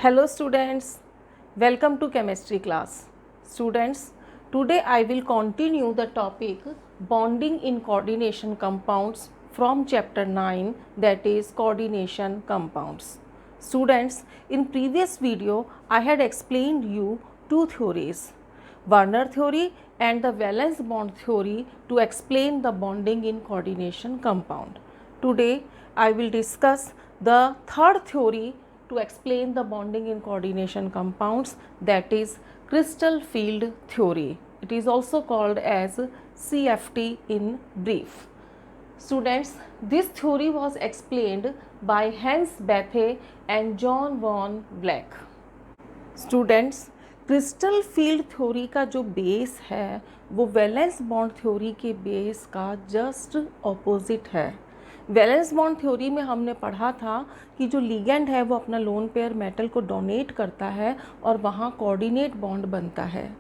Hello students, welcome to chemistry class. Students, today I will continue the topic bonding in coordination compounds from chapter 9, that is coordination compounds. Students, in previous video I had explained you two theories, Werner theory and the valence bond theory, to explain the bonding in coordination compound. Today I will discuss the third theory to explain the bonding in coordination compounds, that is crystal field theory. It is also called as CFT in brief. Students, this theory was explained by Hans Bethe and John von Black. Students, crystal field theory का जो base है वो valence bond theory के base का just opposite है। Valence bond theory में हमने पढ़ा था कि जो लिगेंड है वो अपना लोन पेयर मेटल को डोनेट करता है और वहाँ कोऑर्डिनेट बॉन्ड बनता है,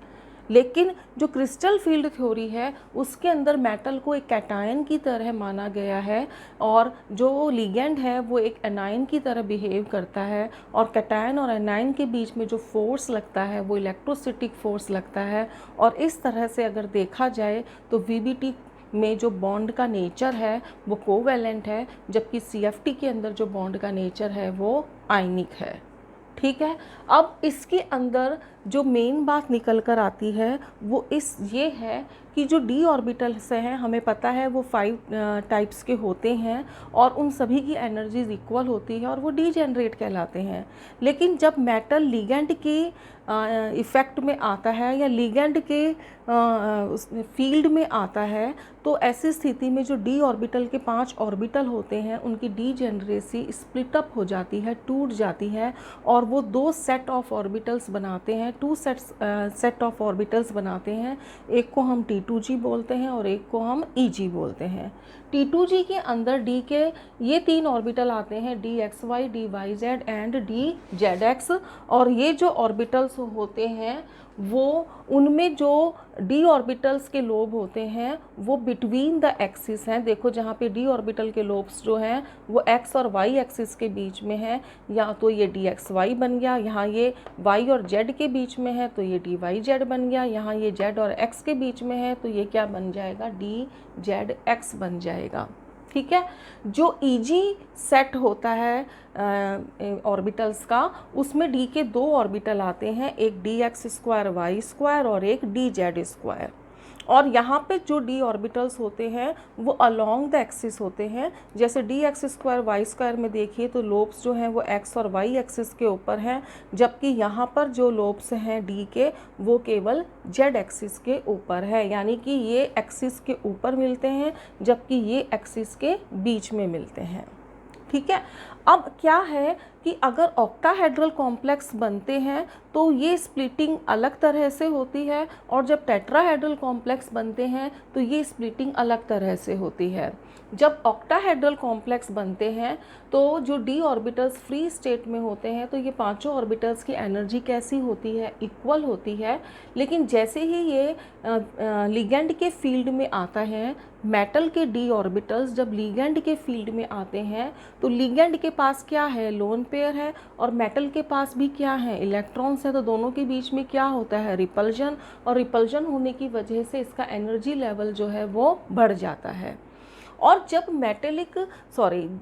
लेकिन जो क्रिस्टल फील्ड थ्योरी है उसके अंदर मेटल को एक कैटायन की तरह माना गया है और जो लिगेंड है वो एक एनायन की तरह बिहेव करता है और कैटायन और एनायन के बीच में जो फोर्स लगता है वो इलेक्ट्रोस्टैटिक फोर्स लगता है। और इस तरह से अगर देखा जाए तो वीबीटी में जो बॉन्ड का नेचर है वो कोवैलेंट है, जबकि सीएफटी के अंदर जो बॉन्ड का नेचर है वो आयनिक है। ठीक है, अब इसके अंदर जो मेन बात निकल कर आती है वो ये है कि जो डी ऑर्बिटल से हैं हमें पता है वो 5 टाइप्स के होते हैं और उन सभी की एनर्जीज इक्वल होती है और वो डीजेनरेट कहलाते हैं। लेकिन जब मेटल लिगेंड के इफ़ेक्ट में आता है या लिगेंड के फील्ड में आता है तो ऐसी स्थिति में जो डी ऑर्बिटल के 5 ऑर्बिटल होते हैं उनकी डीजेनरेसी स्प्लिट अप हो जाती है, टूट जाती है और वो 2 सेट ऑफ ऑर्बिटल्स बनाते हैं, 2 सेट ऑफ ऑर्बिटल्स बनाते हैं। एक को हम T2G बोलते हैं और एक को हम EG बोलते हैं। T2G के अंदर D के ये 3 ऑर्बिटल आते हैं, DXY, DYZ एंड DZX, और ये जो ऑर्बिटल्स होते हैं वो उनमें जो डी ऑर्बिटल्स के लोब होते हैं वो बिटवीन द एक्सिस हैं। देखो जहाँ पे डी ऑर्बिटल के लोब्स जो हैं वो एक्स और वाई एक्सिस के बीच में है, या तो ये डी एक्स वाई बन गया, यहाँ ये वाई और जेड के बीच में है तो ये डी वाई जेड बन गया, यहाँ ये जेड और एक्स के बीच में है तो ये क्या बन जाएगा, डी जेड एक्स बन जाएगा। ठीक है, जो ईजी सेट होता है ऑर्बिटल्स का उसमें डी के 2 ऑर्बिटल आते हैं, एक D X square Y square और एक डी जेड स्क्वायर। और यहाँ पे जो डी ऑर्बिटल्स होते हैं वो अलोंग द एक्सिस होते हैं। जैसे D X square Y square में देखिए तो लोब्स जो हैं वो एक्स और वाई एक्सिस के ऊपर हैं, जबकि यहाँ पर जो लोब्स हैं डी के वो केवल जेड एक्सिस के ऊपर है, यानी कि ये एक्सिस के ऊपर मिलते हैं जबकि ये एक्सिस के बीच में मिलते हैं। ठीक है, अब क्या है कि अगर ऑक्टाहेड्रल कॉम्प्लेक्स बनते हैं तो ये स्प्लिटिंग अलग तरह से होती है और जब टेट्राहेड्रल कॉम्प्लेक्स बनते हैं तो ये स्प्लिटिंग अलग तरह से होती है। जब ऑक्टाहेड्रल कॉम्प्लेक्स बनते हैं तो जो डी ऑर्बिटल्स फ्री स्टेट में होते हैं तो ये 5 ऑर्बिटल्स की एनर्जी कैसी होती है, इक्वल होती है। लेकिन जैसे ही ये लिगेंड के फील्ड में आता है, मेटल के डी ऑर्बिटल्स जब लिगेंड के फील्ड में आते हैं तो लिगेंड के पास क्या है, लोन पेयर है, और मेटल के पास भी क्या है, इलेक्ट्रॉन्स है, तो दोनों के बीच में क्या होता है, रिपल्जन, और रिपल्जन होने की वजह से इसका एनर्जी लेवल जो है वो बढ़ जाता है। और जब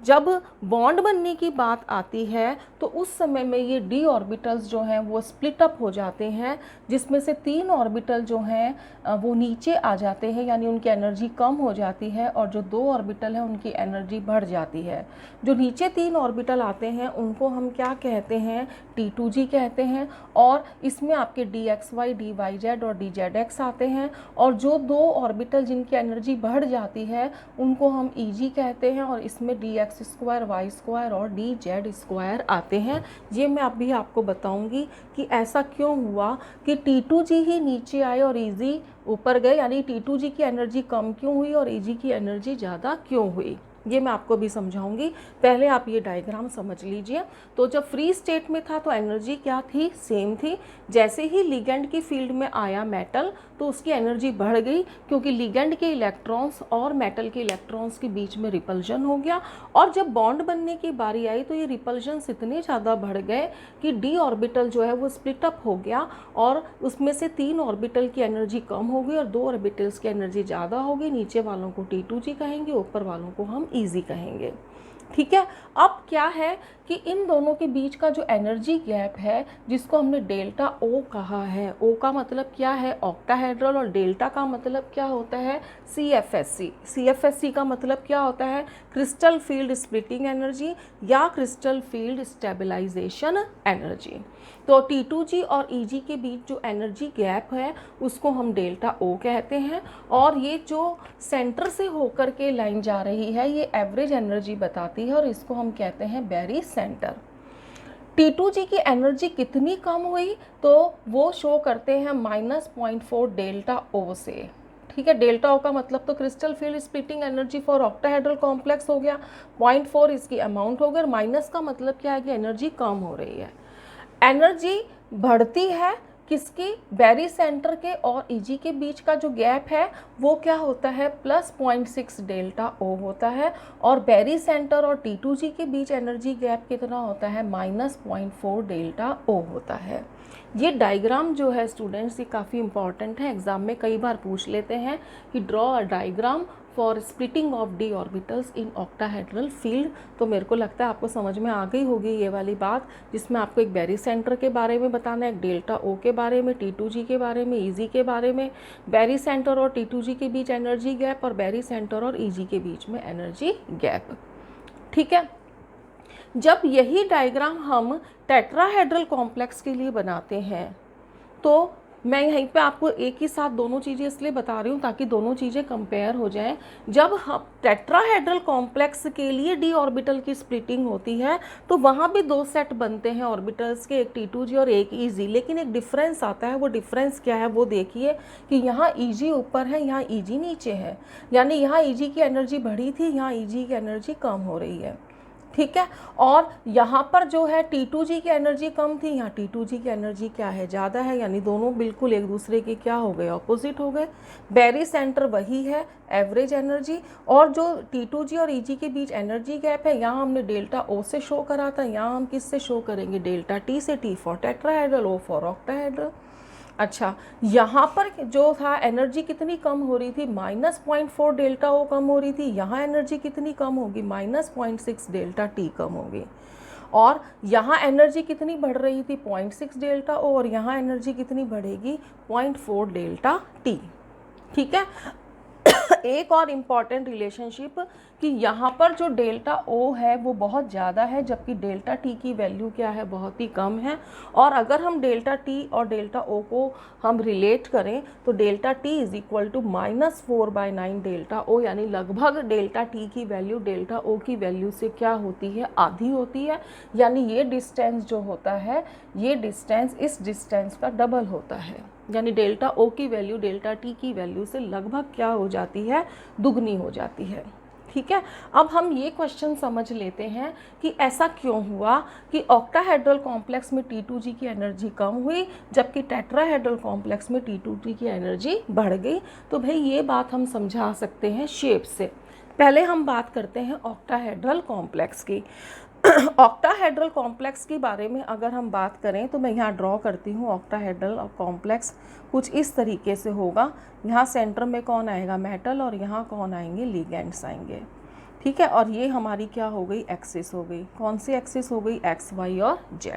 जब बॉन्ड बनने की बात आती है तो उस समय में ये डी ऑर्बिटल्स जो हैं वो स्प्लिट अप हो जाते हैं, जिसमें से 3 ऑर्बिटल जो हैं वो नीचे आ जाते हैं, यानी उनकी एनर्जी कम हो जाती है, और जो 2 ऑर्बिटल हैं उनकी एनर्जी बढ़ जाती है। जो नीचे 3 ऑर्बिटल आते हैं उनको हम क्या कहते हैं, T2G कहते हैं, और इसमें आपके DXY, DYZ और DZX आते हैं। और जो 2 ऑर्बिटल जिनकी एनर्जी बढ़ जाती है उनको हम EG कहते हैं, और इसमें DX स्क्वायर वाई स्क्वायर और DZ स्क्वायर आते हैं। ये मैं अभी आपको बताऊंगी कि ऐसा क्यों हुआ कि T2G ही नीचे आए और EG ऊपर गए, यानी T2G की एनर्जी कम क्यों हुई और EG की एनर्जी ज़्यादा क्यों हुई। ये मैं आपको भी समझाऊंगी, पहले आप ये डायग्राम समझ लीजिए। तो जब फ्री स्टेट में था तो एनर्जी क्या थी, सेम थी। जैसे ही लिगेंड की फील्ड में आया मेटल तो उसकी एनर्जी बढ़ गई, क्योंकि लिगेंड के इलेक्ट्रॉन्स और मेटल के इलेक्ट्रॉन्स के बीच में रिपल्जन हो गया। और जब बॉन्ड बनने की बारी आई तो ये रिपल्जन्स इतने ज़्यादा बढ़ गए कि डी ऑर्बिटल जो है वो स्प्लिट अप हो गया, और उसमें से 3 ऑर्बिटल की एनर्जी कम हो गई और 2 ऑर्बिटल्स की एनर्जी ज़्यादा हो गई। नीचे वालों को T2G कहेंगे, ऊपर वालों को हम EG कहेंगे। ठीक है। अब क्या है कि इन दोनों के बीच का जो एनर्जी गैप है, जिसको हमने डेल्टा O कहा है, O का मतलब क्या है, ऑक्टाहेड्रल, और डेल्टा का मतलब क्या होता है, CFSE। CFSE का मतलब क्या होता है, क्रिस्टल फील्ड स्प्लिटिंग एनर्जी या क्रिस्टल फील्ड स्टेबलाइजेशन एनर्जी। तो T2G और EG के बीच जो एनर्जी गैप है उसको हम डेल्टा O कहते हैं। और ये जो सेंटर से होकर के लाइन जा रही है ये एवरेज एनर्जी बताती है और इसको हम कहते हैं बैरी सेंटर। T2G की एनर्जी कितनी कम हुई तो वो शो करते हैं -0.4 डेल्टा O से। ठीक है, डेल्टा O का मतलब तो crystal field splitting energy for octahedral complex हो गया, 0.4 इसकी अमाउंट हो गया, और माइनस का मतलब क्या है कि एनर्जी कम हो रही है। एनर्जी बढ़ती है किसकी, बैरी सेंटर के और EG के बीच का जो गैप है वो क्या होता है, +0.6 डेल्टा O होता है। और बैरी सेंटर और T2G के बीच एनर्जी गैप कितना होता है, -0.4 डेल्टा O होता है। ये डायग्राम जो है स्टूडेंट्स ये काफ़ी इंपॉर्टेंट है, एग्जाम में कई बार पूछ लेते हैं कि draw a diagram for splitting of D orbitals in octahedral field. तो मेरे को लगता है आपको समझ में आ गई होगी ये वाली बात, जिसमें आपको एक बैरी सेंटर के बारे में बताना है, एक डेल्टा O के बारे में, T2G के बारे में, EG के बारे में, बैरी सेंटर और T2G के बीच एनर्जी गैप, और बैरी सेंटर और EG के बीच में एनर्जी गैप। ठीक है। जब यही डायग्राम हम टेट्राहेड्रल कॉम्प्लेक्स के लिए बनाते हैं तो मैं यहीं पे आपको एक ही साथ दोनों चीज़ें इसलिए बता रही हूँ ताकि दोनों चीज़ें कंपेयर हो जाएं। जब हम टेट्राहेड्रल कॉम्प्लेक्स के लिए डी ऑर्बिटल की स्प्लिटिंग होती है तो वहाँ भी 2 सेट बनते हैं ऑर्बिटल्स के, एक T2G और एक EG, लेकिन एक डिफरेंस आता है। वो डिफरेंस क्या है वो देखिए कि यहाँ EG ऊपर है, यहाँ EG नीचे है, यानी यहाँ EG की एनर्जी बढ़ी थी, यहाँ EG की एनर्जी कम हो रही है। ठीक है। और यहाँ पर जो है T2G की एनर्जी कम थी, यहाँ T2G की एनर्जी क्या है, ज़्यादा है, यानी दोनों बिल्कुल एक दूसरे के क्या हो गए, ऑपोजिट हो गए। बैरी सेंटर वही है, एवरेज एनर्जी, और जो T2G और EG के बीच एनर्जी गैप है यहाँ हमने डेल्टा O से शो करा था, यहाँ हम किससे शो करेंगे, डेल्टा T से, T for tetrahedral, O for octahedral. अच्छा, यहाँ पर जो था एनर्जी कितनी कम हो रही थी, -0.4 डेल्टा O कम हो रही थी, यहाँ एनर्जी कितनी कम होगी, -0.6 डेल्टा T कम होगी। और यहाँ एनर्जी कितनी बढ़ रही थी, 0.6 डेल्टा O, और यहाँ एनर्जी कितनी बढ़ेगी, 0.4 डेल्टा T। ठीक है। एक और इम्पॉर्टेंट रिलेशनशिप कि यहाँ पर जो डेल्टा O है वो बहुत ज़्यादा है, जबकि डेल्टा T की वैल्यू क्या है, बहुत ही कम है। और अगर हम डेल्टा T और डेल्टा O को हम रिलेट करें तो डेल्टा T = -4/9 डेल्टा O, यानी लगभग डेल्टा T की वैल्यू डेल्टा O की वैल्यू से क्या होती है, आधी होती है। यानी ये डिस्टेंस जो होता है, ये डिस्टेंस इस डिस्टेंस का डबल होता है, यानी डेल्टा O की वैल्यू डेल्टा T की वैल्यू से लगभग क्या हो जाती है, दुगनी हो जाती है। ठीक है। अब हम ये क्वेश्चन समझ लेते हैं कि ऐसा क्यों हुआ कि ऑक्टाहेड्रल कॉम्प्लेक्स में T2G की एनर्जी कम हुई जबकि टेट्राहेड्रल कॉम्प्लेक्स में T2G की एनर्जी बढ़ गई। तो भाई ये बात हम समझा सकते हैं शेप से। पहले हम बात करते हैं ऑक्टाहेड्रल कॉम्प्लेक्स की। ऑक्टाहेड्रल कॉम्प्लेक्स के बारे में अगर हम बात करें तो मैं यहाँ ड्रॉ करती हूँ ऑक्टाहेड्रल कॉम्प्लेक्स। कुछ इस तरीके से होगा, यहाँ सेंटर में कौन आएगा, मेटल, और यहाँ कौन आएंगे, लिगेंड्स आएंगे। ठीक है। और ये हमारी क्या हो गई, एक्सिस हो गई। कौन सी एक्सिस हो गई, X, Y और Z।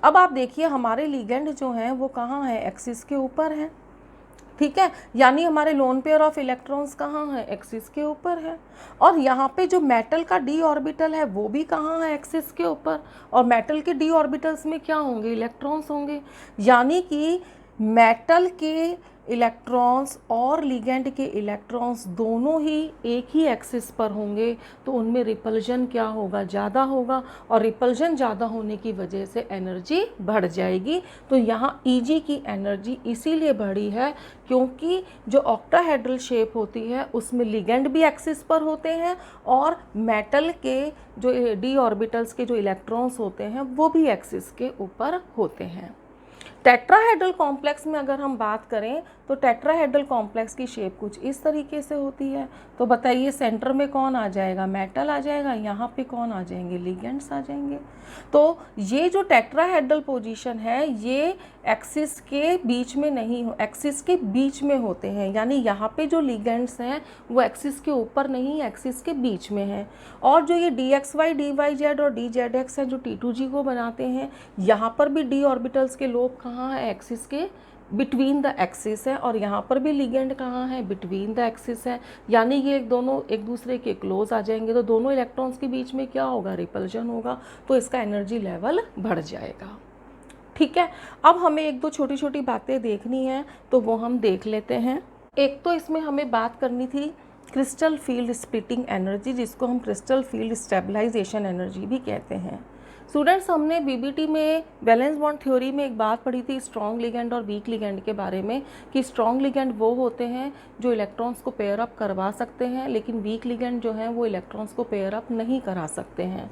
अब आप देखिए हमारे लिगेंड जो हैं वो कहाँ है, एक्सिस के ऊपर है। ठीक है, यानी हमारे लोन पेयर ऑफ इलेक्ट्रॉन्स कहाँ है, एक्सिस के ऊपर है। और यहाँ पे जो मेटल का डी ऑर्बिटल है वो भी कहाँ है, एक्सिस के ऊपर। और मेटल के डी ऑर्बिटल्स में क्या होंगे, इलेक्ट्रॉन्स होंगे। यानी कि मेटल के इलेक्ट्रॉन्स और लिगेंड के इलेक्ट्रॉन्स दोनों ही एक ही एक्सिस पर होंगे तो उनमें रिपल्जन क्या होगा, ज़्यादा होगा, और रिपल्जन ज़्यादा होने की वजह से एनर्जी बढ़ जाएगी। तो यहाँ Eg की एनर्जी इसीलिए बढ़ी है क्योंकि जो ऑक्टाहेड्रल शेप होती है उसमें लिगेंड भी एक्सिस पर होते हैं और मेटल के जो d ऑर्बिटल्स के जो इलेक्ट्रॉन्स होते हैं वो भी एक्सिस के ऊपर होते हैं। टेट्राहेड्रल कॉम्प्लेक्स में अगर हम बात करें तो टेट्राहेड्रल कॉम्प्लेक्स की शेप कुछ इस तरीके से होती है। तो बताइए सेंटर में कौन आ जाएगा, मेटल आ जाएगा, यहाँ पे कौन आ जाएंगे, लिगेंड्स आ जाएंगे। तो ये जो टेट्राहेड्रल पोजीशन है ये एक्सिस के बीच में नहीं हो, एक्सिस के बीच में होते हैं, यानी यहाँ पे जो लिगेंड्स हैं वो एक्सिस के ऊपर नहीं, एक्सिस के बीच में है। और जो ये dxy dyz और dzx है जो T2g को बनाते हैं, यहाँ पर भी d ऑर्बिटल्स के लोब कहाँ है, एक्सिस के बिटवीन द एक्सिस है, और यहाँ पर भी लिगेंड कहाँ है, बिटवीन द एक्सिस है, यानी ये दोनों एक दूसरे के क्लोज आ जाएंगे। तो दोनों इलेक्ट्रॉन्स के बीच में क्या होगा, रिपल्जन होगा, तो इसका एनर्जी लेवल बढ़ जाएगा। ठीक है, अब हमें एक दो छोटी छोटी बातें देखनी है तो वो हम देख लेते हैं। एक तो इसमें हमें बात करनी थी क्रिस्टल फील्ड स्प्लिटिंग एनर्जी, जिसको हम क्रिस्टल फील्ड स्टेबलाइजेशन एनर्जी भी कहते हैं। स्टूडेंट्स, हमने बीबीटी में वैलेंस बॉन्ड थ्योरी में एक बात पढ़ी थी स्ट्रॉन्ग लिगेंड और वीक लिगेंड के बारे में, कि स्ट्रॉन्ग लिगेंड वो होते हैं जो इलेक्ट्रॉन्स को पेयर अप करवा सकते हैं, लेकिन वीक लिगेंड जो हैं वो इलेक्ट्रॉन्स को पेयर अप नहीं करा सकते हैं।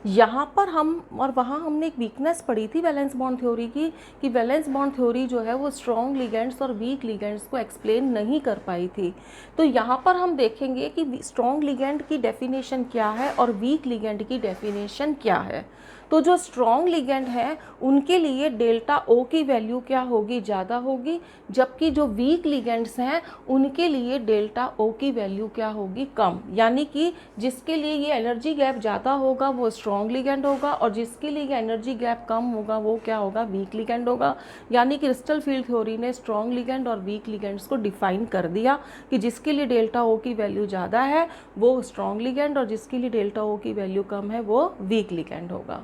यहाँ पर हम और वहाँ हमने एक वीकनेस पढ़ी थी वैलेंस बॉन्ड थ्योरी की, कि वैलेंस बॉन्ड थ्योरी जो है वो स्ट्रॉन्ग लिगेंड्स और वीक लिगेंड्स को एक्सप्लेन नहीं कर पाई थी। तो यहाँ पर हम देखेंगे कि स्ट्रॉन्ग लिगेंड की डेफिनेशन क्या है और वीक लिगेंड की डेफिनेशन क्या है। तो जो स्ट्रॉन्ग लिगेंड है उनके लिए डेल्टा ओ की वैल्यू क्या होगी, ज़्यादा होगी, जबकि जो वीक लिगेंड्स हैं उनके लिए डेल्टा ओ की वैल्यू क्या होगी, कम। यानी कि जिसके लिए ये एनर्जी गैप ज़्यादा होगा वो स्ट्रॉन्ग लिगेंड होगा, और जिसके लिए एनर्जी गैप कम होगा वो क्या होगा, वीक लिगेंड होगा। यानी कि क्रिस्टल फील्ड थ्योरी ने स्ट्रॉन्ग लिगेंड और वीक लिगेंड्स को डिफाइन कर दिया कि जिसके लिए डेल्टा ओ की वैल्यू ज़्यादा है वो स्ट्रॉन्ग लिगेंड, और जिसके लिए डेल्टा ओ की वैल्यू कम है वो वीक लिगेंड होगा।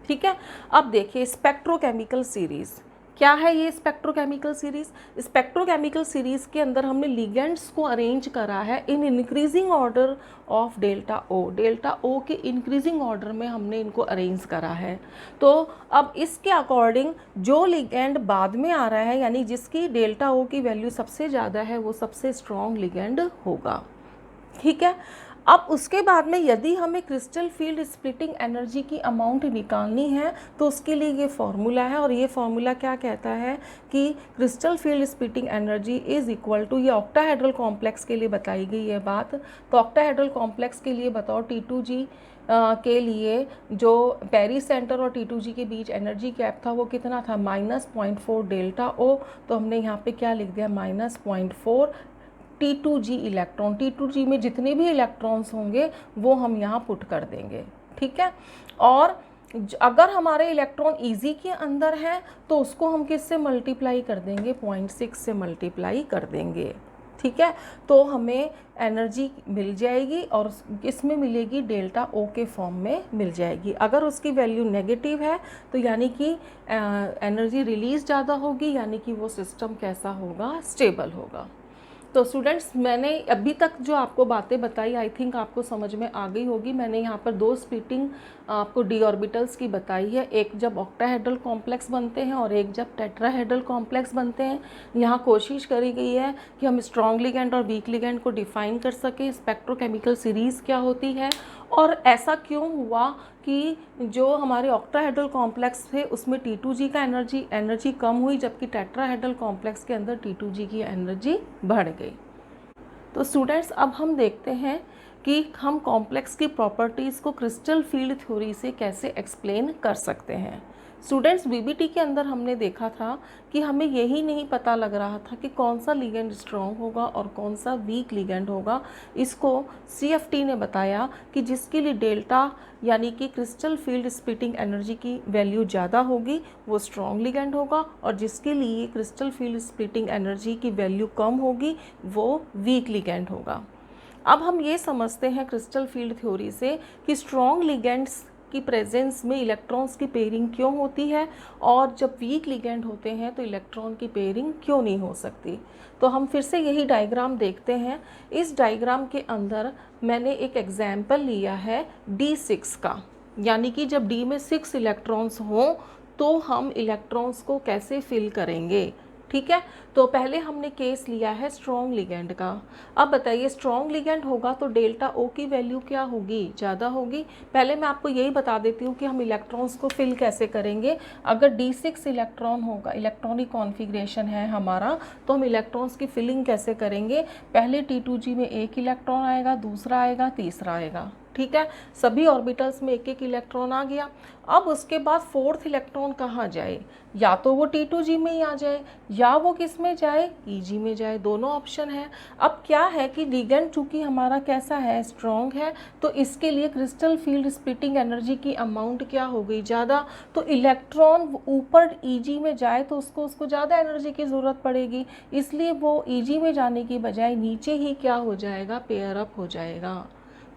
ठीक है, अब देखिए स्पेक्ट्रोकेमिकल सीरीज़ क्या है। ये स्पेक्ट्रोकेमिकल सीरीज़, स्पेक्ट्रोकेमिकल सीरीज़ के अंदर हमने लिगेंड्स को अरेंज करा है in increasing order of delta O. Delta O के इंक्रीजिंग ऑर्डर में हमने इनको अरेंज करा है। तो अब इसके अकॉर्डिंग जो लिगेंड बाद में आ रहा है, यानी जिसकी डेल्टा ओ की वैल्यू सबसे ज़्यादा है, वो सबसे स्ट्रॉन्ग लिगेंड होगा। ठीक है, अब उसके बाद में यदि हमें क्रिस्टल फील्ड स्प्लिटिंग एनर्जी की अमाउंट निकालनी है तो उसके लिए ये फॉर्मूला है, और ये फॉर्मूला क्या कहता है कि crystal field splitting energy is equal to, ये ऑक्टाहेड्रल कॉम्प्लेक्स के लिए बताई गई है बात। तो ऑक्टाहेड्रल कॉम्प्लेक्स के लिए बताओ T2g के लिए जो पेरी सेंटर और T2g के बीच एनर्जी गैप था वो कितना था, -0.4 डेल्टा ओ। तो हमने यहाँ पे क्या लिख दिया, -0.4 T2g इलेक्ट्रॉन। T2g में जितने भी इलेक्ट्रॉन्स होंगे वो हम यहाँ पुट कर देंगे। ठीक है, और अगर हमारे इलेक्ट्रॉन Eg के अंदर है तो उसको हम किससे मल्टीप्लाई कर देंगे, 0.6 से मल्टीप्लाई कर देंगे। ठीक है, तो हमें एनर्जी मिल जाएगी और इसमें मिलेगी डेल्टा ओ के फॉर्म में मिल जाएगी। अगर उसकी वैल्यू नेगेटिव है तो यानी कि एनर्जी रिलीज ज़्यादा होगी, यानी कि वो सिस्टम कैसा होगा, स्टेबल होगा। तो स्टूडेंट्स, मैंने अभी तक जो आपको बातें बताई आई थिंक आपको समझ में आ गई होगी। मैंने यहाँ पर दो स्प्लिटिंग आपको डी ऑर्बिटल्स की बताई है, एक जब ऑक्टाहेड्रल कॉम्प्लेक्स बनते हैं और एक जब टेट्राहेड्रल कॉम्प्लेक्स बनते हैं। यहाँ कोशिश करी गई है कि हम स्ट्रॉन्ग लिगेंड और वीक लिगेंड को डिफाइन कर सकें, स्पेक्ट्रोकेमिकल सीरीज़ क्या होती है और ऐसा क्यों हुआ कि जो हमारे ऑक्टाहेड्रल कॉम्प्लेक्स थे उसमें T2g का एनर्जी कम हुई, जबकि टेट्राहेड्रल कॉम्प्लेक्स के अंदर T2g की एनर्जी बढ़ गई। तो स्टूडेंट्स, अब हम देखते हैं कि हम कॉम्प्लेक्स की प्रॉपर्टीज़ को क्रिस्टल फील्ड थ्योरी से कैसे एक्सप्लेन कर सकते हैं। स्टूडेंट्स, बीबीटी के अंदर हमने देखा था कि हमें यही नहीं पता लग रहा था कि कौन सा लिगेंड स्ट्रॉन्ग होगा और कौन सा वीक लिगेंड होगा। इसको CFT ने बताया कि जिसके लिए डेल्टा यानी कि क्रिस्टल फील्ड स्प्लिटिंग एनर्जी की वैल्यू ज़्यादा होगी वो स्ट्रॉन्ग लिगेंड होगा, और जिसके लिए क्रिस्टल फील्ड स्प्लिटिंग एनर्जी की वैल्यू कम होगी वो वीक लिगेंड होगा। अब हम ये समझते हैं क्रिस्टल फील्ड थ्योरी से कि स्ट्रॉन्ग लिगेंड्स की प्रेजेंस में इलेक्ट्रॉन्स की पेयरिंग क्यों होती है और जब वीक लिगेंड होते हैं तो इलेक्ट्रॉन की पेयरिंग क्यों नहीं हो सकती। तो हम फिर से यही डायग्राम देखते हैं। इस डायग्राम के अंदर मैंने एक एग्जाम्पल लिया है D6 का, यानी कि जब D में 6 इलेक्ट्रॉन्स हों तो हम इलेक्ट्रॉन्स को कैसे फिल करेंगे। ठीक है, तो पहले हमने केस लिया है स्ट्रॉन्ग लिगेंड का। अब बताइए स्ट्रॉन्ग लिगेंड होगा तो डेल्टा ओ की वैल्यू क्या होगी, ज़्यादा होगी। पहले मैं आपको यही बता देती हूँ कि हम इलेक्ट्रॉन्स को फिल कैसे करेंगे। अगर D6 इलेक्ट्रॉन होगा, इलेक्ट्रॉनिक कॉन्फ़िगरेशन है हमारा, तो हम इलेक्ट्रॉन्स की फिलिंग कैसे करेंगे। पहले T2G में एक इलेक्ट्रॉन आएगा, दूसरा आएगा, तीसरा आएगा। ठीक है, सभी ऑर्बिटल्स में एक एक इलेक्ट्रॉन आ गया। अब उसके बाद फोर्थ इलेक्ट्रॉन कहाँ जाए, या तो वो T2G में ही आ जाए या वो किस में जाए, EG में जाए, दोनों ऑप्शन है। अब क्या है कि लिगेंड चूंकि हमारा कैसा है, स्ट्रॉन्ग है, तो इसके लिए क्रिस्टल फील्ड स्प्लिटिंग एनर्जी की अमाउंट क्या हो गई, ज़्यादा। तो इलेक्ट्रॉन ऊपर EG में जाए तो उसको ज़्यादा एनर्जी की ज़रूरत पड़ेगी, इसलिए वो EG में जाने की बजाय नीचे ही क्या हो जाएगा, पेयर अप हो जाएगा।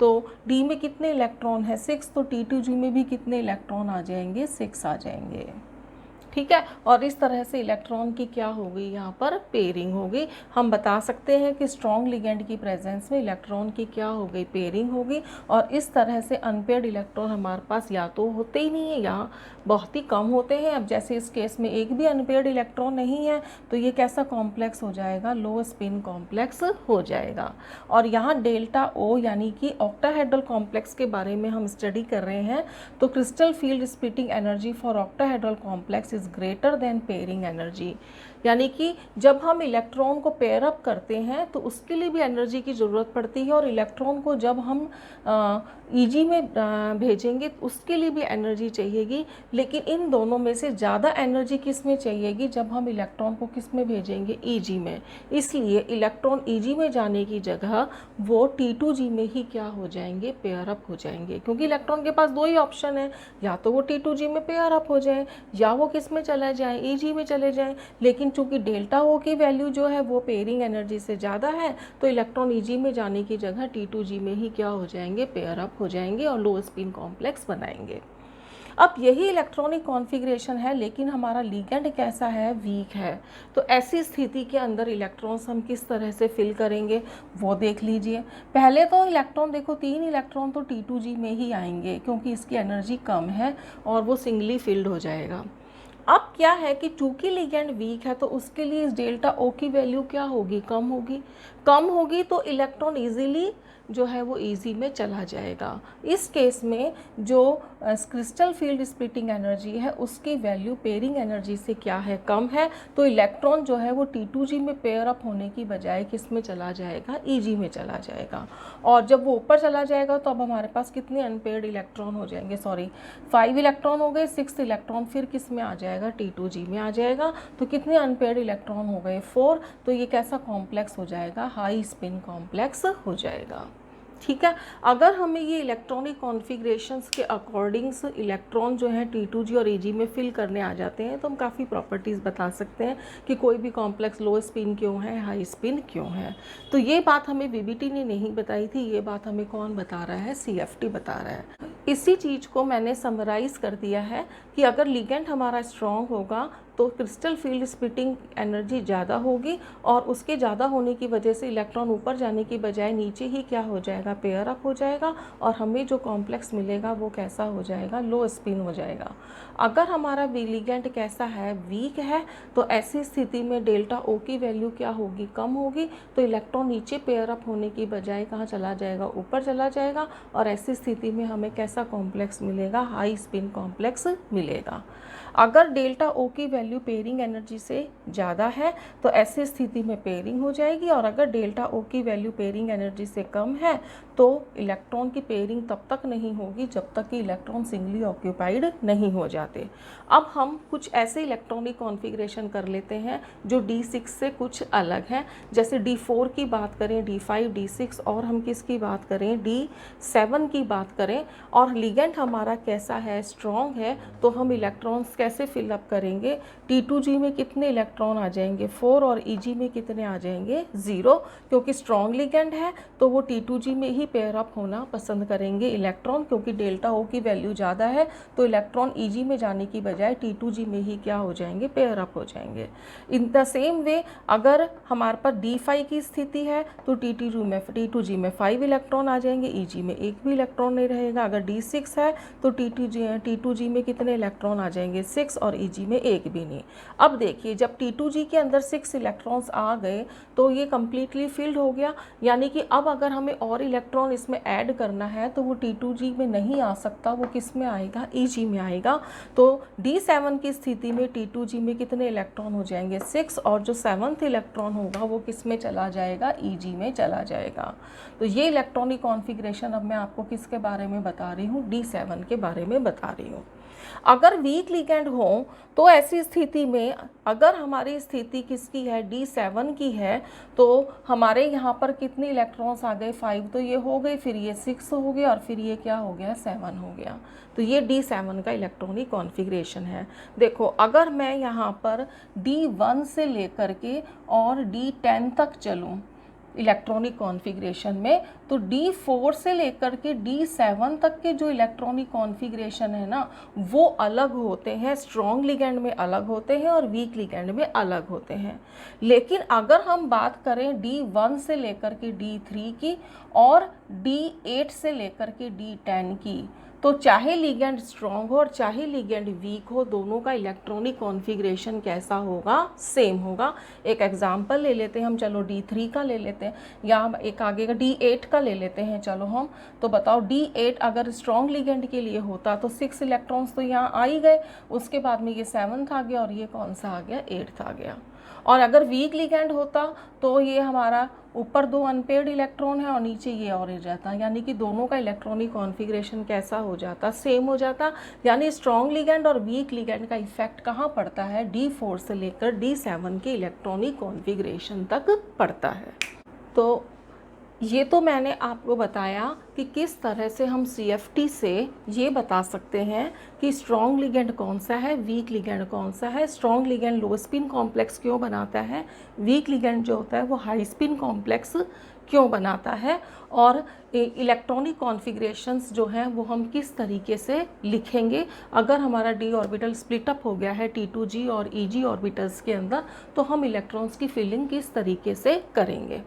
तो D में कितने इलेक्ट्रॉन है, 6, तो T2G में भी कितने इलेक्ट्रॉन आ जाएंगे, 6 आ जाएंगे। ठीक है, और इस तरह से इलेक्ट्रॉन की क्या हो गई, यहाँ पर पेयरिंग हो गई। हम बता सकते हैं कि स्ट्रॉन्ग लिगेंड की प्रेजेंस में इलेक्ट्रॉन की क्या हो गई, पेयरिंग हो गई। और इस तरह से अनपेयर्ड इलेक्ट्रॉन हमारे पास या तो होते ही नहीं है या बहुत ही कम होते हैं। अब जैसे इस केस में एक भी अनपेयर्ड इलेक्ट्रॉन नहीं है तो ये कैसा कॉम्प्लेक्स हो जाएगा, लो स्पिन कॉम्प्लेक्स हो जाएगा। और यहाँ डेल्टा ओ यानी कि ऑक्टाहेड्रल कॉम्प्लेक्स के बारे में हम स्टडी कर रहे हैं। तो crystal field splitting energy for octahedral complex is greater than pairing energy, यानी कि जब हम इलेक्ट्रॉन को पेयर अप करते हैं तो उसके लिए भी एनर्जी की ज़रूरत पड़ती है, और इलेक्ट्रॉन को जब हम EG में भेजेंगे उसके लिए भी एनर्जी चाहिएगी। लेकिन इन दोनों में से ज़्यादा एनर्जी किस में चाहिएगी, जब हम इलेक्ट्रॉन को किस में भेजेंगे, EG में। इसलिए इलेक्ट्रॉन EG में जाने की जगह वो T2G में ही क्या हो जाएंगे, पेयर अप हो जाएंगे, क्योंकि इलेक्ट्रॉन के पास दो ही ऑप्शन है, या तो वो T2G में पेयर अप हो जाए या वो किस में चला जाए, EG में चले जाएं। लेकिन चूंकि डेल्टा ओ की वैल्यू जो है वो पेयरिंग एनर्जी से ज़्यादा है, तो इलेक्ट्रॉन EG में जाने की जगह T2G में ही क्या हो जाएंगे, पेयर अप हो जाएंगे और लो स्पिन कॉम्प्लेक्स बनाएंगे। अब यही इलेक्ट्रॉनिक कॉन्फ़िगरेशन है, लेकिन हमारा लिगेंड कैसा है, वीक है। तो ऐसी स्थिति के अंदर इलेक्ट्रॉन्स हम किस तरह से फिल करेंगे वो देख लीजिए। पहले तो इलेक्ट्रॉन देखो, 3 इलेक्ट्रॉन तो T2G में ही आएंगे क्योंकि इसकी एनर्जी कम है और वो सिंगली फिल्ड हो जाएगा। अब क्या है कि चूंकि लिगेंड वीक है तो उसके लिए इस डेल्टा ओ की वैल्यू क्या होगी, कम होगी। कम होगी तो इलेक्ट्रॉन इजीली जो है वो EG में चला जाएगा। इस केस में जो क्रिस्टल फील्ड स्प्लिटिंग एनर्जी है उसकी वैल्यू पेयरिंग एनर्जी से क्या है, कम है। तो इलेक्ट्रॉन जो है वो T2G में पेयर अप होने की बजाय किस में चला जाएगा, EG में चला जाएगा। और जब वो ऊपर चला जाएगा तो अब हमारे पास कितने अनपेयर्ड इलेक्ट्रॉन हो जाएंगे, 5 इलेक्ट्रॉन हो गए, 6th इलेक्ट्रॉन फिर किस में आ जाएगा, T2G में आ जाएगा। तो कितने अनपेयर्ड इलेक्ट्रॉन हो गए, 4। तो ये कैसा कॉम्प्लेक्स हो जाएगा, हाई स्पिन कॉम्प्लेक्स हो जाएगा। ठीक है, अगर हमें ये इलेक्ट्रॉनिक कॉन्फ़िगरेशंस के अकॉर्डिंग्स इलेक्ट्रॉन जो है T2G और EG में फिल करने आ जाते हैं तो हम काफ़ी प्रॉपर्टीज़ बता सकते हैं कि कोई भी कॉम्प्लेक्स लो स्पिन क्यों है, हाई स्पिन क्यों है। तो ये बात हमें VBT ने नहीं बताई थी, ये बात हमें कौन बता रहा है, CFT बता रहा है। इसी चीज़ को मैंने समराइज़ कर दिया है कि अगर लिगेंड हमारा स्ट्रॉन्ग होगा तो क्रिस्टल फील्ड स्प्लिटिंग एनर्जी ज़्यादा होगी, और उसके ज़्यादा होने की वजह से इलेक्ट्रॉन ऊपर जाने की बजाय नीचे ही क्या हो जाएगा, पेयर अप हो जाएगा, और हमें जो कॉम्प्लेक्स मिलेगा वो कैसा हो जाएगा, लो स्पिन हो जाएगा। अगर हमारा लिगेंड कैसा है, वीक है, तो ऐसी स्थिति में डेल्टा ओ की वैल्यू क्या होगी, कम होगी। तो इलेक्ट्रॉन नीचे पेयर अप होने की बजाय कहाँ चला जाएगा, ऊपर चला जाएगा, और ऐसी स्थिति में हमें कैसा कॉम्प्लेक्स मिलेगा, हाई स्पिन कॉम्प्लेक्स मिलेगा। अगर डेल्टा ओ की वैल्यू पेयरिंग एनर्जी से ज़्यादा है तो ऐसी स्थिति में पेयरिंग हो जाएगी, और अगर डेल्टा ओ की वैल्यू पेयरिंग एनर्जी से कम है तो इलेक्ट्रॉन की पेयरिंग तब तक नहीं होगी जब तक कि इलेक्ट्रॉन सिंगली ऑक्यूपाइड नहीं हो जाते। अब हम कुछ ऐसे इलेक्ट्रॉनिक कॉन्फ़िगरेशन कर लेते हैं जो D6 से कुछ अलग हैं। जैसे D4 की बात करें, D5, D6, और हम किसकी बात करें, D7 की बात करें, और लिगेंड हमारा कैसा है, स्ट्रॉन्ग है, तो हम इलेक्ट्रॉन्स कैसे फिलअप करेंगे, T2G में कितने इलेक्ट्रॉन आ जाएंगे 4 और Eg में कितने आ जाएंगे 0, क्योंकि स्ट्रॉन्ग लिगेंड है तो वो T2G में ही पेयर अप होना पसंद करेंगे इलेक्ट्रॉन, क्योंकि डेल्टा O की वैल्यू ज़्यादा है तो इलेक्ट्रॉन Eg में जाने की बजाय T2G में ही क्या हो जाएंगे, पेयर अप हो जाएंगे। इन द सेम वे अगर हमारे पास D5 की स्थिति है तो T2G में 5 इलेक्ट्रॉन आ जाएंगे, Eg में एक भी इलेक्ट्रॉन नहीं रहेगा। अगर D6 है तो T2G में कितने इलेक्ट्रॉन आ जाएंगे 6 और Eg में एक भी नहीं। अब देखिए जब T2G के अंदर 6 इलेक्ट्रॉन्स आ गए तो ये कम्प्लीटली फिल्ड हो गया, यानी कि अब अगर हमें और इलेक्ट्रॉन इसमें ऐड करना है तो वो T2G में नहीं आ सकता, वो किस में आएगा, Eg में आएगा। तो D7 की स्थिति में T2G में कितने इलेक्ट्रॉन हो जाएंगे 6, और जो 7th इलेक्ट्रॉन होगा वो किस में चला जाएगा, Eg में चला जाएगा। तो ये इलेक्ट्रॉनिक कॉन्फ़िगरेशन अब मैं आपको किसके बारे में बता रही हूँ, D7 के बारे में बता रही हूँ। अगर वीक लिगेंड हो तो ऐसी स्थिति में अगर हमारी स्थिति किसकी है, D7 की है, तो हमारे यहाँ पर कितने इलेक्ट्रॉन्स आ गए 5, तो ये हो गए, फिर ये 6 हो गया और फिर ये क्या हो गया 7 हो गया। तो ये D7 का इलेक्ट्रॉनिक कॉन्फ़िगरेशन है। देखो अगर मैं यहाँ पर D1 से लेकर के और D10 तक चलूँ इलेक्ट्रॉनिक कॉन्फ़िगरेशन में, तो D4 से लेकर के D7 तक के जो इलेक्ट्रॉनिक कॉन्फ़िगरेशन है ना वो अलग होते हैं, स्ट्रॉन्ग लिगेंड में अलग होते हैं और वीक लिगेंड में अलग होते हैं। लेकिन अगर हम बात करें D1 से लेकर के D3 की और D8 से लेकर के D10 की, तो चाहे लिगेंड स्ट्रॉन्ग हो और चाहे लिगेंड वीक हो, दोनों का इलेक्ट्रॉनिक कॉन्फ़िगरेशन कैसा होगा, सेम होगा। एक एग्जांपल ले लेते हैं हम, चलो D3 का ले लेते हैं, या एक आगे का D8 का ले लेते हैं। चलो हम तो बताओ D8 अगर स्ट्रॉन्ग लिगेंड के लिए होता तो 6 इलेक्ट्रॉन्स तो यहाँ आ ही गए, उसके बाद में ये 7th आ गया और ये कौन सा आ गया, 8th आ गया। और अगर वीक लिगेंड होता तो ये हमारा ऊपर 2 अनपेयर्ड इलेक्ट्रॉन है और नीचे ये और जाता, यानी कि दोनों का इलेक्ट्रॉनिक कॉन्फ़िगरेशन कैसा हो जाता, सेम हो जाता। यानी स्ट्रॉन्ग लिगेंड और वीक लिगेंड का इफेक्ट कहाँ पड़ता है, D4 से लेकर D7 के इलेक्ट्रॉनिक कॉन्फ़िगरेशन तक पड़ता है। तो ये तो मैंने आपको बताया कि किस तरह से हम CFT से ये बता सकते हैं कि स्ट्रॉन्ग लिगेंड कौन सा है, वीक लिगेंड कौन सा है। स्ट्रॉन्ग लिगेंड लो स्पिन कॉम्प्लेक्स क्यों बनाता है, वीक लिगेंड जो होता है वो हाई स्पिन कॉम्प्लेक्स क्यों बनाता है, और इलेक्ट्रॉनिक कॉन्फ़िगरेशंस जो हैं वो हम किस तरीके से लिखेंगे। अगर हमारा d ऑर्बिटल स्प्लिट अप हो गया है T2G और Eg ऑर्बिटल्स के अंदर, तो हम इलेक्ट्रॉन्स की फिलिंग किस तरीके से करेंगे।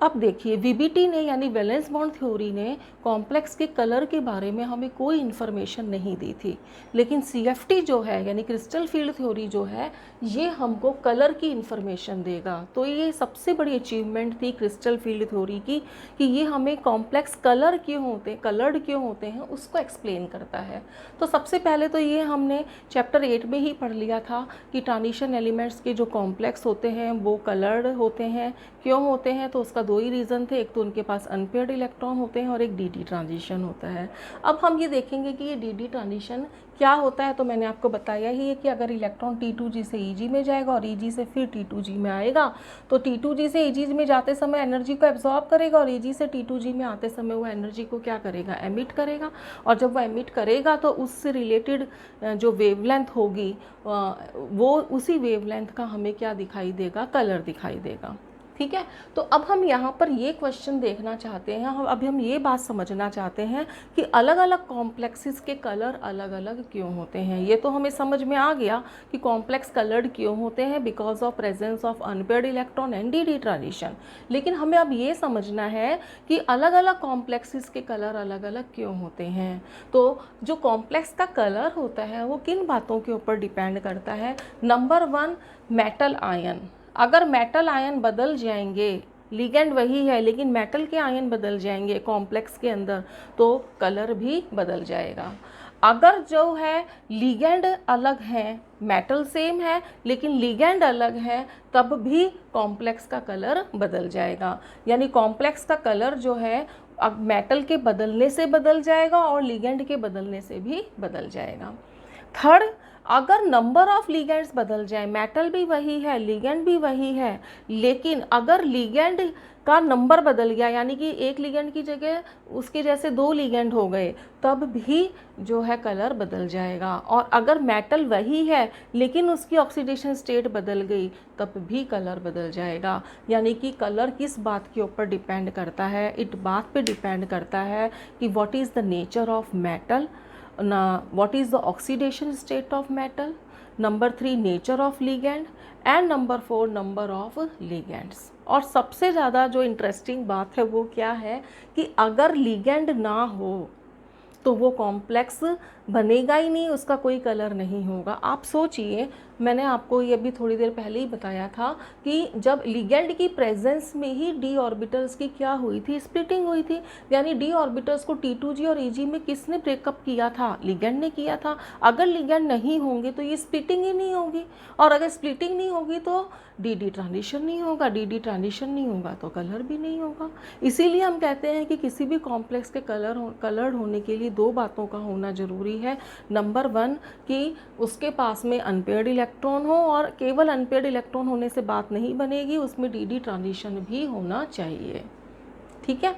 अब देखिए VBT ने यानी वैलेंस बॉन्ड थ्योरी ने कॉम्प्लेक्स के कलर के बारे में हमें कोई इन्फॉर्मेशन नहीं दी थी, लेकिन CFT जो है यानी क्रिस्टल फील्ड थ्योरी जो है ये हमको कलर की इन्फॉर्मेशन देगा। तो ये सबसे बड़ी अचीवमेंट थी क्रिस्टल फील्ड थ्योरी की कि ये हमें कॉम्प्लेक्स कलर क्यों होते हैं, कलर्ड क्यों होते हैं, उसको एक्सप्लेन करता है। तो सबसे पहले तो ये हमने चैप्टर 8 में ही पढ़ लिया था कि ट्रांजिशन एलिमेंट्स के जो कॉम्प्लेक्स होते हैं वो कलर्ड होते हैं। क्यों होते हैं, तो उसका 2 ही रीज़न थे, एक तो उनके पास अनपेयर्ड इलेक्ट्रॉन होते हैं और एक डी ट्रांजिशन होता है। अब हम ये देखेंगे कि ये डी ट्रांजिशन क्या होता है। तो मैंने आपको बताया ही है कि अगर इलेक्ट्रॉन T2G से Eg में जाएगा और Eg से फिर T2G में आएगा, तो T2G से Eg में जाते समय एनर्जी को एब्जॉर्ब करेगा और Eg से T2G में आते समय वो एनर्जी को क्या करेगा, एमिट करेगा। और जब वो एमिट करेगा तो उससे रिलेटेड जो वेवलेंथ होगी वो उसी वेवलेंथ का हमें क्या दिखाई देगा, कलर दिखाई देगा। ठीक है, तो अब हम यहाँ पर ये क्वेश्चन देखना चाहते हैं, अब हम ये बात समझना चाहते हैं कि अलग अलग कॉम्प्लेक्सेस के कलर अलग अलग क्यों होते हैं। ये तो हमें समझ में आ गया कि कॉम्प्लेक्स कलर्ड क्यों होते हैं, because of presence of unpaired electron and D transition. लेकिन हमें अब ये समझना है कि अलग अलग कॉम्प्लेक्सेस के कलर अलग अलग क्यों होते हैं। तो जो कॉम्प्लेक्स का कलर होता है वो किन बातों के ऊपर डिपेंड करता है। Number 1, metal ion. अगर मेटल आयन बदल जाएंगे, लिगेंड वही है लेकिन मेटल के आयन बदल जाएंगे कॉम्प्लेक्स के अंदर, तो कलर भी बदल जाएगा। अगर जो है लिगेंड अलग है, मेटल सेम है लेकिन लिगेंड अलग है, तब भी कॉम्प्लेक्स का कलर बदल जाएगा। यानी कॉम्प्लेक्स का कलर जो है अब मेटल के बदलने से बदल जाएगा और लिगेंड के बदलने से भी बदल जाएगा। थर्ड, अगर नंबर ऑफ लिगेंड्स बदल जाए, मेटल भी वही है, लिगेंड भी वही है, लेकिन अगर लिगेंड का नंबर बदल गया, यानी कि एक लिगेंड की जगह उसके जैसे 2 लिगेंड हो गए, तब भी जो है कलर बदल जाएगा। और अगर मेटल वही है लेकिन उसकी ऑक्सीडेशन स्टेट बदल गई, तब भी कलर बदल जाएगा। यानी कि कलर किस बात के ऊपर डिपेंड करता है? इट बात पे डिपेंड करता है कि what is the nature of metal, what is the oxidation state of metal, number 3 nature of ligand and number 4 number of ligands। और सबसे ज़्यादा जो इंटरेस्टिंग बात है वो क्या है कि अगर लिगेंड ना हो तो वो कॉम्प्लेक्स बनेगा ही नहीं, उसका कोई कलर नहीं होगा। आप सोचिए, मैंने आपको ये भी थोड़ी देर पहले ही बताया था कि जब लिगेंड की प्रेजेंस में ही डी ऑर्बिटल्स की क्या हुई थी? स्प्लिटिंग हुई थी। यानी डी ऑर्बिटल्स को T2G और Eg में किसने ब्रेकअप किया था? लिगेंड ने किया था। अगर लिगेंड नहीं होंगे तो ये स्प्लिटिंग ही नहीं होगी, और अगर स्प्लिटिंग नहीं होगी तो डी ट्रांजिशन नहीं होगा, डी ट्रांजिशन नहीं होगा तो कलर भी नहीं होगा। इसीलिए हम कहते हैं कि किसी भी कॉम्प्लेक्स के कलर्ड होने के लिए 2 बातों का होना ज़रूरी है। नंबर 1 कि उसके पास में अनपेयर्ड इलेक्ट्रॉन हो, और केवल अनपेयर्ड इलेक्ट्रॉन होने से बात नहीं बनेगी, उसमें डी ट्रांजिशन भी होना चाहिए। ठीक है,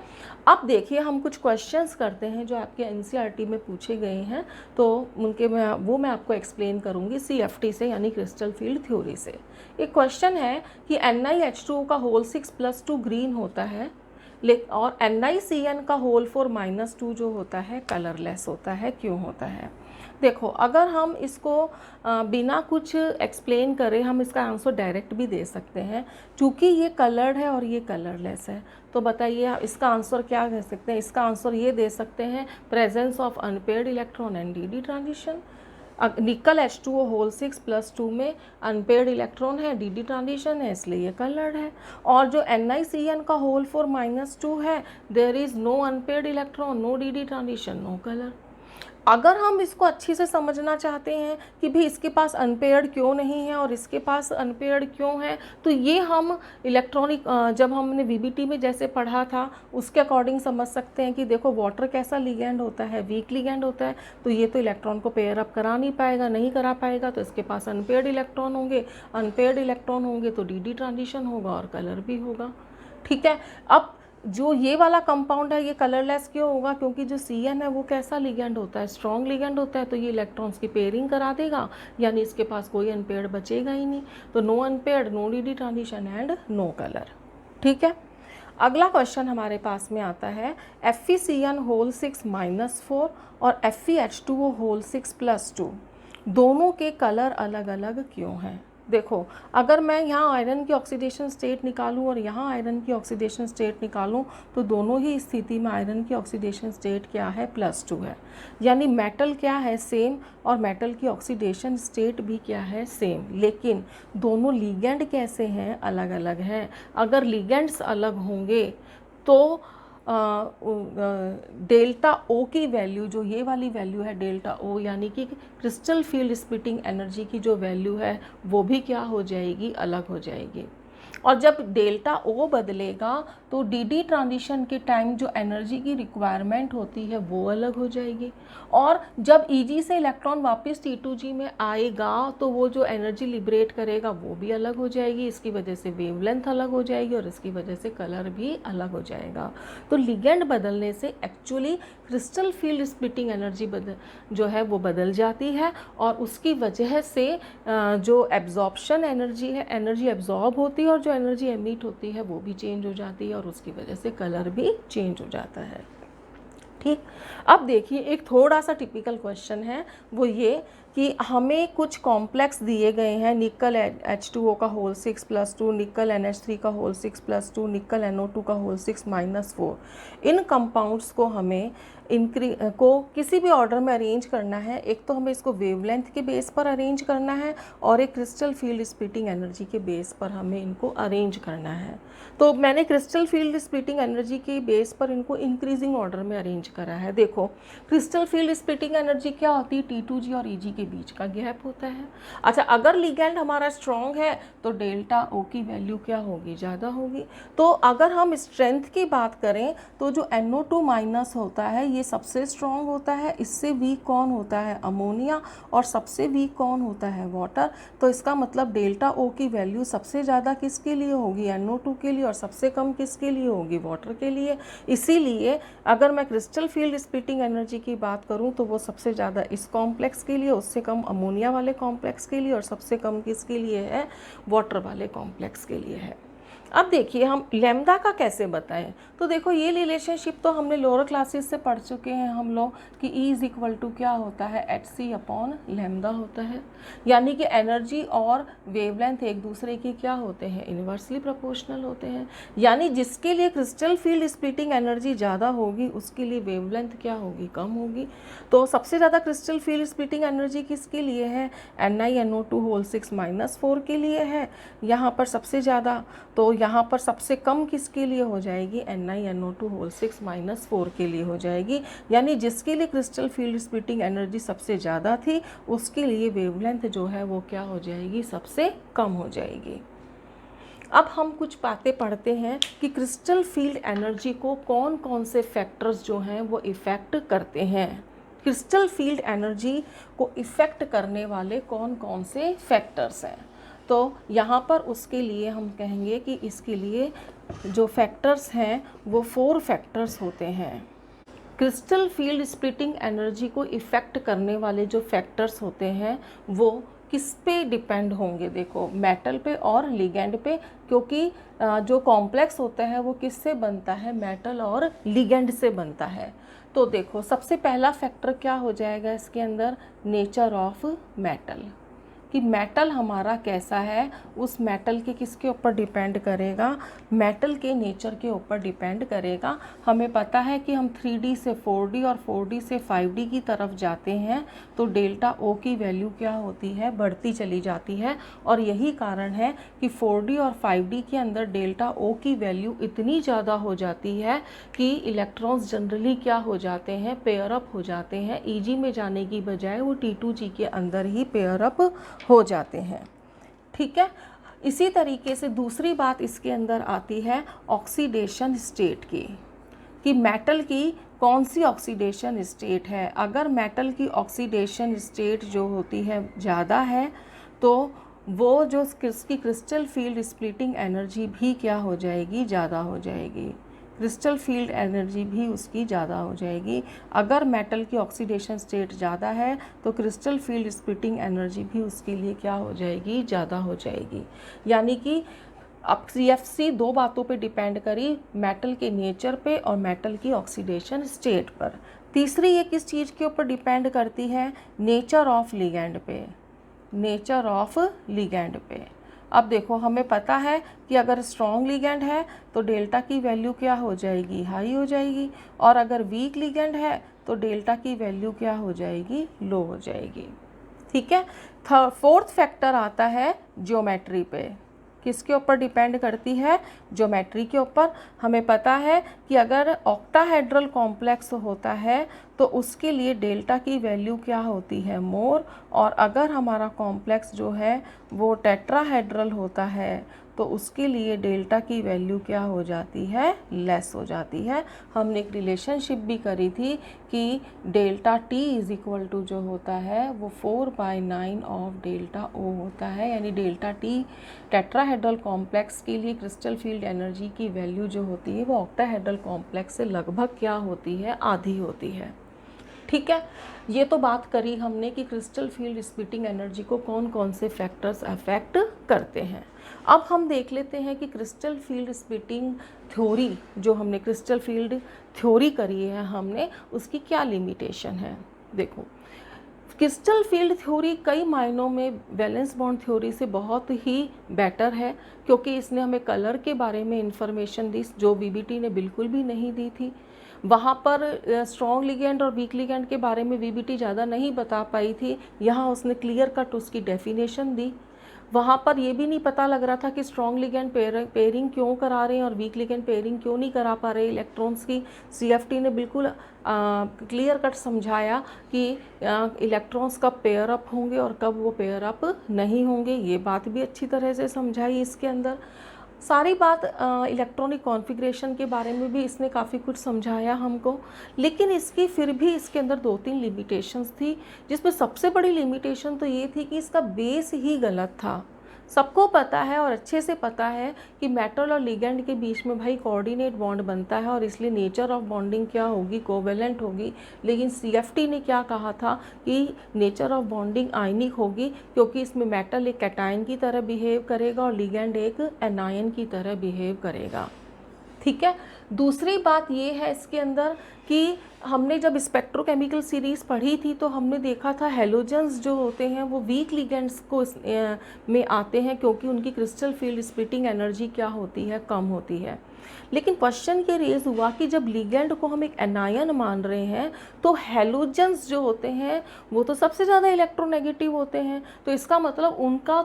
अब देखिए हम कुछ क्वेश्चंस करते हैं जो आपके एनसीईआरटी में पूछे गए हैं, तो उनके मैं आपको एक्सप्लेन करूंगी CFT से, यानी क्रिस्टल फील्ड थ्योरी से। एक क्वेश्चन है कि NiH2O का होल 6+2 ग्रीन होता है, और NiCN का होल 4-2 जो होता है कलरलेस होता है, क्यों होता है? देखो, अगर हम इसको बिना कुछ एक्सप्लेन करें हम इसका आंसर डायरेक्ट भी दे सकते हैं, क्योंकि ये कलर्ड है और ये कलरलेस है। तो बताइए इसका आंसर क्या कह सकते हैं? इसका आंसर ये दे सकते हैं, presence of unpaired electron and D transition. निकल H2O होल 6+2 में अनपेयर्ड इलेक्ट्रॉन है, डी ट्रांजिशन है, इसलिए ये कलर्ड है। और जो NiCN का होल 4-2 है, there is no unpaired electron, no D transition, no colour. अगर हम इसको अच्छे से समझना चाहते हैं कि भाई इसके पास अनपेयर्ड क्यों नहीं है और इसके पास अनपेयर्ड क्यों है, तो ये हम इलेक्ट्रॉनिक जब हमने VBT में जैसे पढ़ा था उसके अकॉर्डिंग समझ सकते हैं कि देखो वाटर कैसा लिगेंड होता है, वीक लिगेंड होता है, तो ये तो इलेक्ट्रॉन को पेयर अप करा नहीं पाएगा, नहीं करा पाएगा, तो इसके पास अनपेयर्ड इलेक्ट्रॉन होंगे, अनपेयर्ड इलेक्ट्रॉन होंगे तो डी ट्रांजिशन होगा और कलर भी होगा। ठीक है, अब जो ये वाला कंपाउंड है ये कलरलेस क्यों होगा? क्योंकि जो CN है वो कैसा लिगेंड होता है? स्ट्रॉन्ग लिगेंड होता है, तो ये इलेक्ट्रॉन्स की पेयरिंग करा देगा, यानी इसके पास कोई अनपेयर्ड बचेगा ही नहीं। तो no unpaired, no D transition and no colour. ठीक है, अगला क्वेश्चन हमारे पास में आता है, FeCN होल 6-4 और FeH2O होल 6+2 दोनों के कलर अलग अलग क्यों हैं? देखो, अगर मैं यहाँ आयरन की ऑक्सीडेशन स्टेट निकालूं और यहाँ आयरन की ऑक्सीडेशन स्टेट निकालूं, तो दोनों ही स्थिति में आयरन की ऑक्सीडेशन स्टेट क्या है? +2 है। यानी मेटल क्या है? सेम, और मेटल की ऑक्सीडेशन स्टेट भी क्या है? सेम। लेकिन दोनों लिगेंड कैसे हैं? अलग अलग हैं। अगर लिगेंड्स अलग होंगे तो डेल्टा O की वैल्यू, जो ये वाली वैल्यू है डेल्टा O, यानी कि क्रिस्टल फील्ड स्प्लिटिंग एनर्जी की जो वैल्यू है वो भी क्या हो जाएगी? अलग हो जाएगी। और जब डेल्टा O बदलेगा तो डी ट्रांजिशन के टाइम जो एनर्जी की रिक्वायरमेंट होती है वो अलग हो जाएगी। और जब Eg से इलेक्ट्रॉन वापस T2G में आएगा तो वो जो एनर्जी लिबरेट करेगा वो भी अलग हो जाएगी। इसकी वजह से वेवलेंथ अलग हो जाएगी और इसकी वजह से कलर भी अलग हो जाएगा। तो लिगेंड बदलने से actually crystal field splitting energy जो है वो बदल जाती है, और उसकी वजह से जो एब्जॉर्प्शन एनर्जी है, एनर्जी एब्जॉर्ब होती है, और जो एनर्जी एमिट होती है वो भी चेंज हो जाती है, और उसकी वजह से कलर भी चेंज हो जाता है। ठीक, अब देखिए एक थोड़ा सा टिपिकल क्वेश्चन है, वो ये कि हमें कुछ कॉम्प्लेक्स दिए गए हैं, निकल H2O का होल 6+2, निकल NH3 का होल 6+2, निकल NO2 का होल 6-4। इन कंपाउंड्स को हमें किसी भी ऑर्डर में अरेंज करना है। एक तो हमें इसको वेवलेंथ के बेस पर अरेंज करना है, और एक क्रिस्टल फील्ड स्प्लिटिंग एनर्जी के बेस पर हमें इनको अरेंज करना है। तो मैंने क्रिस्टल फील्ड स्प्लिटिंग एनर्जी के बेस पर इनको इंक्रीजिंग ऑर्डर में अरेंज करा है। देखो, क्रिस्टल फील्ड स्प्लिटिंग एनर्जी क्या होती है? T2G और Eg के के बीच का गैप होता है। अच्छा, अगर लिगैंड हमारा स्ट्रॉन्ग है तो डेल्टा ओ की वैल्यू क्या होगी, ज़्यादा होगी। तो अगर हम स्ट्रेंथ की बात करें तो जो NO2 माइनस होता है ये सबसे स्ट्रॉन्ग होता है, इससे वीक कौन होता है, अमोनिया, और सबसे वीक कौन होता है, वाटर। तो इसका मतलब डेल्टा ओ की वैल्यू सबसे ज़्यादा किसके लिए होगी, NO2 के लिए, और सबसे कम किसके लिए होगी, वाटर के लिए। इसीलिए अगर मैं क्रिस्टल फील्ड स्प्लिटिंग एनर्जी की बात करूं तो वो सबसे ज़्यादा इस कॉम्प्लेक्स के लिए, उससे कम अमोनिया वाले कॉम्प्लेक्स के लिए, और सबसे कम किसके लिए है, वाटर वाले कॉम्प्लेक्स के लिए है। अब देखिए हम लैम्डा का कैसे बताएं। तो देखो ये रिलेशनशिप तो हमने लोअर क्लासेस से पढ़ चुके हैं हम लोग कि E इज इक्वल टू क्या होता है, hc अपॉन लैम्डा होता है। यानी कि एनर्जी और वेवलेंथ एक दूसरे के क्या होते हैं, इन्वर्सली प्रोपोर्शनल होते हैं। यानी जिसके लिए क्रिस्टल फील्ड स्प्लिटिंग एनर्जी ज़्यादा होगी उसके लिए वेवलेंथ क्या होगी, कम होगी। तो सबसे ज़्यादा क्रिस्टल फील्ड स्प्लिटिंग एनर्जी किसके लिए है, Ni2O6 - 4 के लिए है यहाँ पर सबसे ज़्यादा। तो यहाँ पर सबसे कम किसके लिए हो जाएगी, NiNO2 6 - 4 के लिए हो जाएगी। यानी जिसके लिए क्रिस्टल फील्ड स्प्लिटिंग एनर्जी सबसे ज़्यादा थी उसके लिए वेवलेंथ जो है वो क्या हो जाएगी, सबसे कम हो जाएगी। अब हम कुछ बातें पढ़ते हैं कि क्रिस्टल फील्ड एनर्जी को कौन कौन से फैक्टर्स जो हैं वो इफ़ेक्ट करते हैं। क्रिस्टल फील्ड एनर्जी को इफ़ेक्ट करने वाले कौन कौन से फैक्टर्स हैं। तो यहाँ पर उसके लिए हम कहेंगे कि इसके लिए जो फैक्टर्स हैं वो 4 फैक्टर्स होते हैं। क्रिस्टल फील्ड स्प्लिटिंग एनर्जी को इफ़ेक्ट करने वाले जो फैक्टर्स होते हैं वो किस पे डिपेंड होंगे, देखो मेटल पे और लिगेंड पे, क्योंकि जो कॉम्प्लेक्स होता है वो किससे बनता है, मेटल और लिगेंड से बनता है। तो देखो सबसे पहला फैक्टर क्या हो जाएगा इसके अंदर, नेचर ऑफ मेटल, कि मेटल हमारा कैसा है, उस मेटल के किसके ऊपर डिपेंड करेगा, मेटल के नेचर के ऊपर डिपेंड करेगा। हमें पता है कि हम 3D से 4D और 4D से 5D की तरफ जाते हैं तो डेल्टा ओ की वैल्यू क्या होती है, बढ़ती चली जाती है। और यही कारण है कि 4D और 5D के अंदर डेल्टा ओ की वैल्यू इतनी ज़्यादा हो जाती है कि इलेक्ट्रॉन्स जनरली क्या हो जाते हैं, पेयर अप हो जाते हैं। EG में जाने की बजाय वो T2G के अंदर ही पेयर अप हो जाते हैं। ठीक है, इसी तरीके से दूसरी बात इसके अंदर आती है ऑक्सीडेशन स्टेट की, कि मेटल की कौन सी ऑक्सीडेशन स्टेट है। अगर मेटल की ऑक्सीडेशन स्टेट जो होती है ज़्यादा है तो वो जो इसकी क्रिस्टल फील्ड स्प्लिटिंग एनर्जी भी क्या हो जाएगी, ज़्यादा हो जाएगी। क्रिस्टल फील्ड एनर्जी भी उसकी ज़्यादा हो जाएगी। अगर मेटल की ऑक्सीडेशन स्टेट ज़्यादा है तो क्रिस्टल फील्ड स्प्लिटिंग एनर्जी भी उसके लिए क्या हो जाएगी, ज़्यादा हो जाएगी। यानी कि अब CFC 2 बातों पे डिपेंड करी, मेटल के नेचर पे और मेटल की ऑक्सीडेशन स्टेट पर। तीसरी ये किस चीज़ के ऊपर डिपेंड करती है, नेचर ऑफ लिगेंड पे, नेचर ऑफ लिगेंड पे। अब देखो हमें पता है कि अगर स्ट्रॉन्ग लिगेंड है तो डेल्टा की वैल्यू क्या हो जाएगी, हाई हो जाएगी, और अगर वीक लिगेंड है तो डेल्टा की वैल्यू क्या हो जाएगी, लो हो जाएगी। ठीक है, फोर्थ फैक्टर आता है ज्योमेट्री पे, किसके ऊपर डिपेंड करती है, ज्योमेट्री के ऊपर। हमें पता है कि अगर ऑक्टाहेड्रल कॉम्प्लेक्स होता है तो उसके लिए डेल्टा की वैल्यू क्या होती है, मोर, और अगर हमारा कॉम्प्लेक्स जो है वो टेट्राहेड्रल होता है तो उसके लिए डेल्टा की वैल्यू क्या हो जाती है, लेस हो जाती है। हमने एक रिलेशनशिप भी करी थी कि delta T is equal to जो होता है वो 4/9 ऑफ डेल्टा O होता है। यानी डेल्टा T टेट्राहेड्रल कॉम्प्लेक्स के लिए क्रिस्टल फील्ड एनर्जी की वैल्यू जो होती है वो ऑक्टाहेड्रल कॉम्प्लेक्स से लगभग क्या होती है, आधी होती है। ठीक है, ये तो बात करी हमने कि क्रिस्टल फील्ड स्प्लिटिंग एनर्जी को कौन कौन से फैक्टर्स अफेक्ट करते हैं। अब हम देख लेते हैं कि क्रिस्टल फील्ड स्प्लिटिंग थ्योरी, जो हमने क्रिस्टल फील्ड थ्योरी करी है हमने, उसकी क्या लिमिटेशन है। देखो क्रिस्टल फील्ड थ्योरी कई मायनों में वैलेंस बॉन्ड थ्योरी से बहुत ही बेटर है, क्योंकि इसने हमें कलर के बारे में इंफॉर्मेशन दी जो VBT ने बिल्कुल भी नहीं दी थी। वहाँ पर स्ट्रॉन्ग लिगेंड और वीक लिगेंड के बारे में VBT ज़्यादा नहीं बता पाई थी, यहाँ उसने क्लियर कट उसकी डेफिनेशन दी। वहाँ पर ये भी नहीं पता लग रहा था कि स्ट्रॉन्ग लिगेंड पेयरिंग क्यों करा रहे हैं और वीक लिगेंड पेयरिंग क्यों नहीं करा पा रहे इलेक्ट्रॉन्स की। CFT ने बिल्कुल क्लियर कट समझाया कि इलेक्ट्रॉन्स कब पेयर अप होंगे और कब वो पेयर अप नहीं होंगे, ये बात भी अच्छी तरह से समझाई इसके अंदर। सारी बात इलेक्ट्रॉनिक कॉन्फ़िगरेशन के बारे में भी इसने काफ़ी कुछ समझाया हमको। लेकिन इसकी फिर भी इसके अंदर 2-3 लिमिटेशंस थी, जिसमें सबसे बड़ी लिमिटेशन तो ये थी कि इसका बेस ही गलत था। सबको पता है और अच्छे से पता है कि मेटल और लिगेंड के बीच में भाई कोऑर्डिनेट बॉन्ड बनता है और इसलिए नेचर ऑफ बॉन्डिंग क्या होगी, कोवेलेंट होगी। लेकिन CFT ने क्या कहा था कि नेचर ऑफ बॉन्डिंग आयनिक होगी, क्योंकि इसमें मेटल एक कैटायन की तरह बिहेव करेगा और लिगेंड एक एनायन की तरह बिहेव करेगा। ठीक है। दूसरी बात ये है इसके अंदर कि हमने जब स्पेक्ट्रोकेमिकल सीरीज़ पढ़ी थी तो हमने देखा था हेलोजन्स जो होते हैं वो वीक लिगेंड्स को में आते हैं, क्योंकि उनकी क्रिस्टल फील्ड स्प्लिटिंग एनर्जी क्या होती है, कम होती है। लेकिन क्वेश्चन ये रेज हुआ कि जब लिगेंड को हम एक एनायन मान रहे हैं तो हेलोजन्स जो होते हैं वो तो सबसे ज़्यादा इलेक्ट्रोनेगेटिव होते हैं, तो इसका मतलब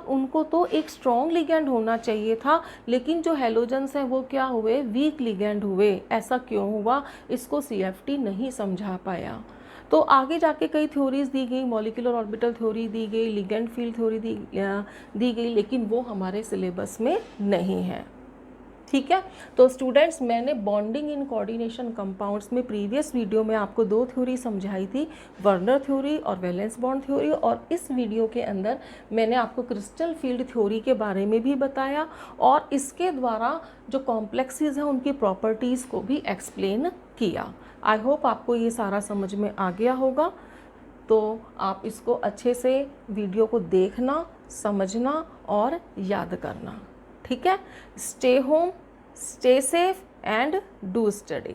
उनको तो एक स्ट्रॉन्ग लिगेंड होना चाहिए था, लेकिन जो हेलोजन्स हैं वो क्या हुए, वीक लिगेंड हुए। ऐसा क्यों हुआ, इसको CFT नहीं समझा पाया। तो आगे जाके कई थ्योरीज दी गई, मॉलिक्यूलर ऑर्बिटल थ्योरी दी गई, लिगेंड फील्ड थ्योरी दी गई, लेकिन वो हमारे सिलेबस में नहीं है। ठीक है। तो स्टूडेंट्स, मैंने बॉन्डिंग इन कोऑर्डिनेशन कंपाउंड्स में प्रीवियस वीडियो में आपको 2 थ्योरी समझाई थी, वर्नर थ्योरी और वैलेंस बॉन्ड थ्योरी, और इस वीडियो के अंदर मैंने आपको क्रिस्टल फील्ड थ्योरी के बारे में भी बताया और इसके द्वारा जो कॉम्प्लेक्सेस हैं उनकी प्रॉपर्टीज़ को भी एक्सप्लेन किया। आई होप आपको ये सारा समझ में आ गया होगा। तो आप इसको अच्छे से वीडियो को देखना, समझना और याद करना। ठीक है। Stay home, stay safe and do study.